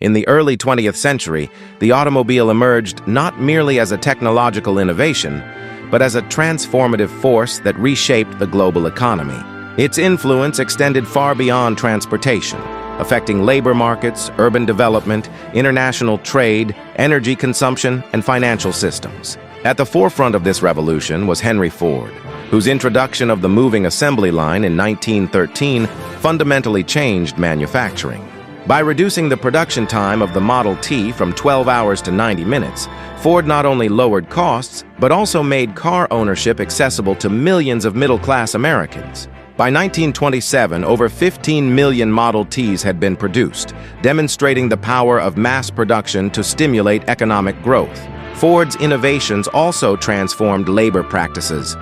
In the early 20th century, the automobile emerged not merely as a technological innovation, but as a transformative force that reshaped the global economy. Its influence extended far beyond transportation, affecting labor markets, urban development, international trade, energy consumption, and financial systems. At the forefront of this revolution was Henry Ford, whose introduction of the moving assembly line in 1913 fundamentally changed manufacturing. By reducing the production time of the Model T from 12 hours to 90 minutes, Ford not only lowered costs, but also made car ownership accessible to millions of middle-class Americans. By 1927, over 15 million Model Ts had been produced, demonstrating the power of mass production to stimulate economic growth. Ford's innovations also transformed labor practices.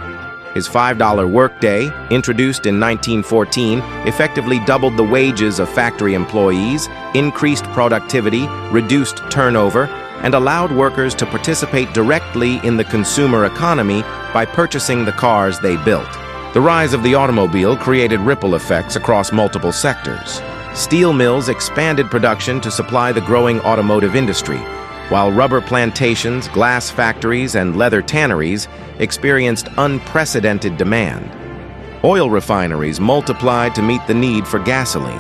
His $5 workday, introduced in 1914, effectively doubled the wages of factory employees, increased productivity, reduced turnover, and allowed workers to participate directly in the consumer economy by purchasing the cars they built. The rise of the automobile created ripple effects across multiple sectors. Steel mills expanded production to supply the growing automotive industry, while rubber plantations, glass factories, and leather tanneries experienced unprecedented demand. Oil refineries multiplied to meet the need for gasoline,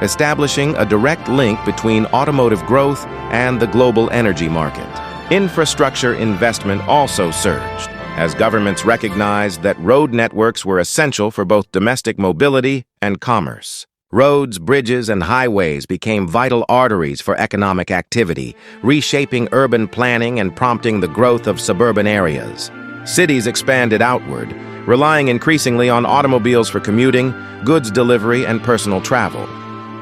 establishing a direct link between automotive growth and the global energy market. Infrastructure investment also surged, as governments recognized that road networks were essential for both domestic mobility and commerce. Roads, bridges, and highways became vital arteries for economic activity, reshaping urban planning and prompting the growth of suburban areas. Cities expanded outward, relying increasingly on automobiles for commuting, goods delivery, and personal travel.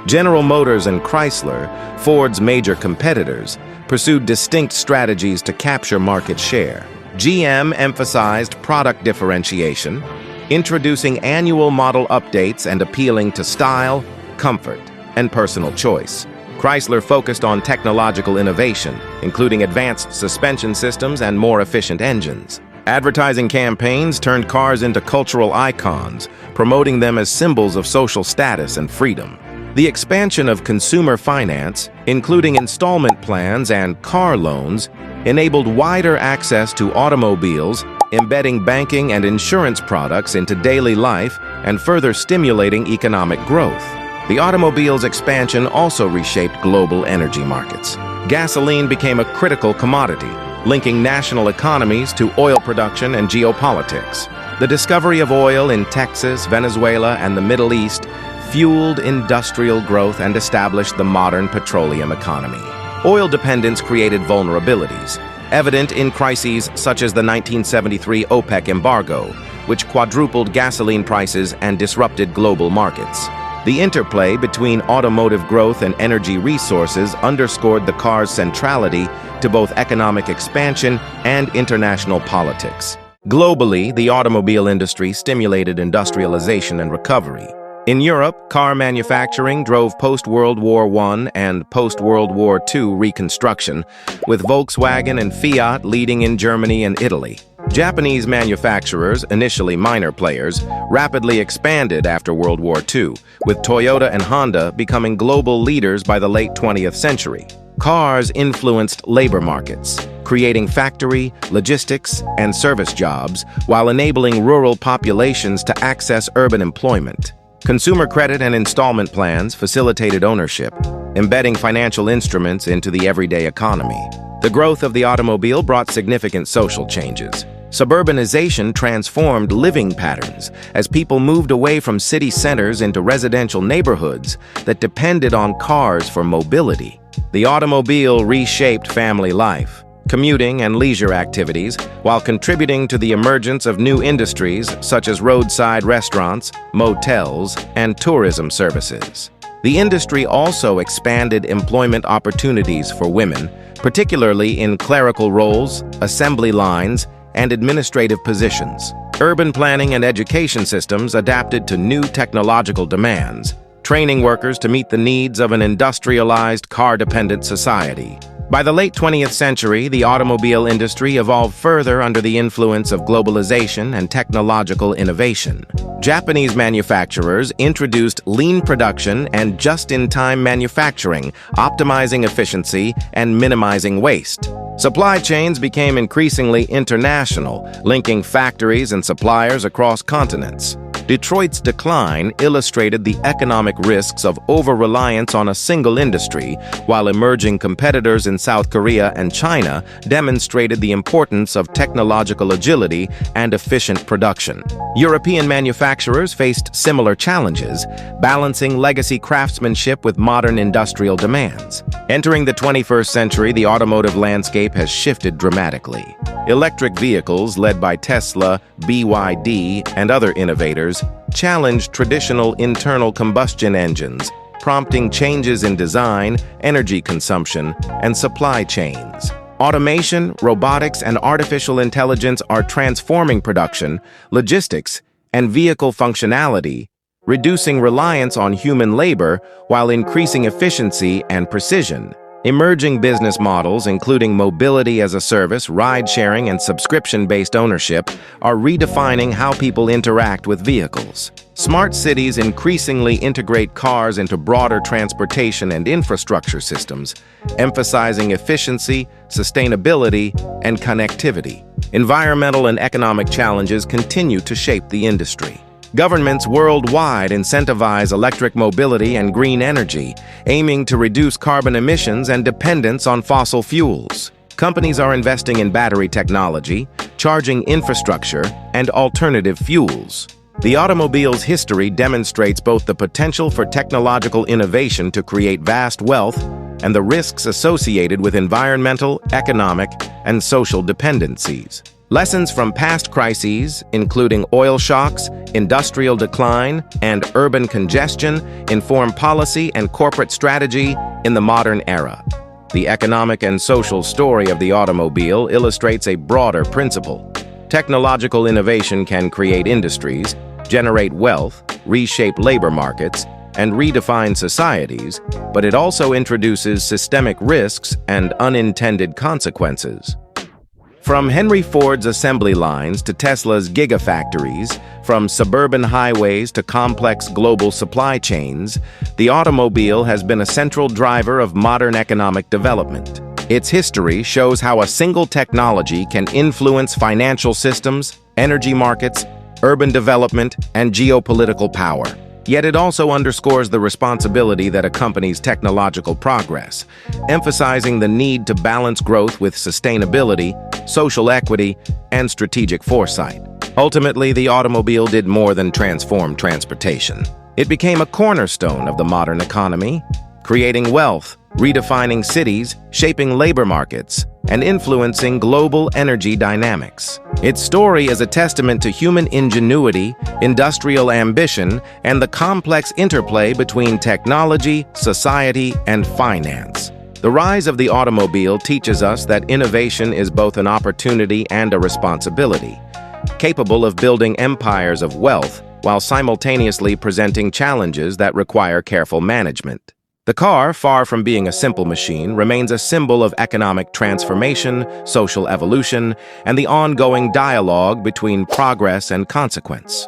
General Motors and Chrysler, Ford's major competitors, pursued distinct strategies to capture market share. GM emphasized product differentiation, introducing annual model updates and appealing to style, comfort, and personal choice. Chrysler focused on technological innovation, including advanced suspension systems and more efficient engines. Advertising campaigns turned cars into cultural icons, promoting them as symbols of social status and freedom. The expansion of consumer finance, including installment plans and car loans, enabled wider access to automobiles, embedding banking and insurance products into daily life and further stimulating economic growth. The automobile's expansion also reshaped global energy markets. Gasoline became a critical commodity, linking national economies to oil production and geopolitics. The discovery of oil in Texas, Venezuela, and the Middle East fueled industrial growth and established the modern petroleum economy. Oil dependence created vulnerabilities, evident in crises such as the 1973 OPEC embargo, which quadrupled gasoline prices and disrupted global markets. The interplay between automotive growth and energy resources underscored the car's centrality to both economic expansion and international politics. Globally, the automobile industry stimulated industrialization and recovery. In Europe, car manufacturing drove post-World War I and post-World War II reconstruction, with Volkswagen and Fiat leading in Germany and Italy. Japanese manufacturers, initially minor players, rapidly expanded after World War II, with Toyota and Honda becoming global leaders by the late 20th century. Cars influenced labor markets, creating factory, logistics, and service jobs, while enabling rural populations to access urban employment. Consumer credit and installment plans facilitated ownership, embedding financial instruments into the everyday economy. The growth of the automobile brought significant social changes. Suburbanization transformed living patterns as people moved away from city centers into residential neighborhoods that depended on cars for mobility. The automobile reshaped family life, commuting, and leisure activities, while contributing to the emergence of new industries such as roadside restaurants, motels, and tourism services. The industry also expanded employment opportunities for women, particularly in clerical roles, assembly lines, and administrative positions. Urban planning and education systems adapted to new technological demands, training workers to meet the needs of an industrialized, car-dependent society. By the late 20th century, the automobile industry evolved further under the influence of globalization and technological innovation. Japanese manufacturers introduced lean production and just-in-time manufacturing, optimizing efficiency and minimizing waste. Supply chains became increasingly international, linking factories and suppliers across continents. Detroit's decline illustrated the economic risks of over-reliance on a single industry, while emerging competitors in South Korea and China demonstrated the importance of technological agility and efficient production. European manufacturers faced similar challenges, balancing legacy craftsmanship with modern industrial demands. Entering the 21st century, the automotive landscape has shifted dramatically. Electric vehicles, led by Tesla, BYD, and other innovators, challenged traditional internal combustion engines, prompting changes in design, energy consumption, and supply chains. Automation, robotics, and artificial intelligence are transforming production, logistics, and vehicle functionality, reducing reliance on human labor while increasing efficiency and precision. Emerging business models, including mobility as a service, ride-sharing, and subscription-based ownership, are redefining how people interact with vehicles. Smart cities increasingly integrate cars into broader transportation and infrastructure systems, emphasizing efficiency, sustainability, and connectivity. Environmental and economic challenges continue to shape the industry. Governments worldwide incentivize electric mobility and green energy, aiming to reduce carbon emissions and dependence on fossil fuels. Companies are investing in battery technology, charging infrastructure, and alternative fuels. The automobile's history demonstrates both the potential for technological innovation to create vast wealth and the risks associated with environmental, economic, and social dependencies. Lessons from past crises, including oil shocks, industrial decline, and urban congestion, inform policy and corporate strategy in the modern era. The economic and social story of the automobile illustrates a broader principle. Technological innovation can create industries, generate wealth, reshape labor markets, and redefine societies, but it also introduces systemic risks and unintended consequences. From Henry Ford's assembly lines to Tesla's gigafactories, from suburban highways to complex global supply chains, the automobile has been a central driver of modern economic development. Its history shows how a single technology can influence financial systems, energy markets, urban development, and geopolitical power. Yet it also underscores the responsibility that accompanies technological progress, emphasizing the need to balance growth with sustainability, social equity, and strategic foresight. Ultimately, the automobile did more than transform transportation. It became a cornerstone of the modern economy, creating wealth, redefining cities, shaping labor markets, and influencing global energy dynamics. Its story is a testament to human ingenuity, industrial ambition, and the complex interplay between technology, society, and finance. The rise of the automobile teaches us that innovation is both an opportunity and a responsibility, capable of building empires of wealth while simultaneously presenting challenges that require careful management. The car, far from being a simple machine, remains a symbol of economic transformation, social evolution, and the ongoing dialogue between progress and consequence.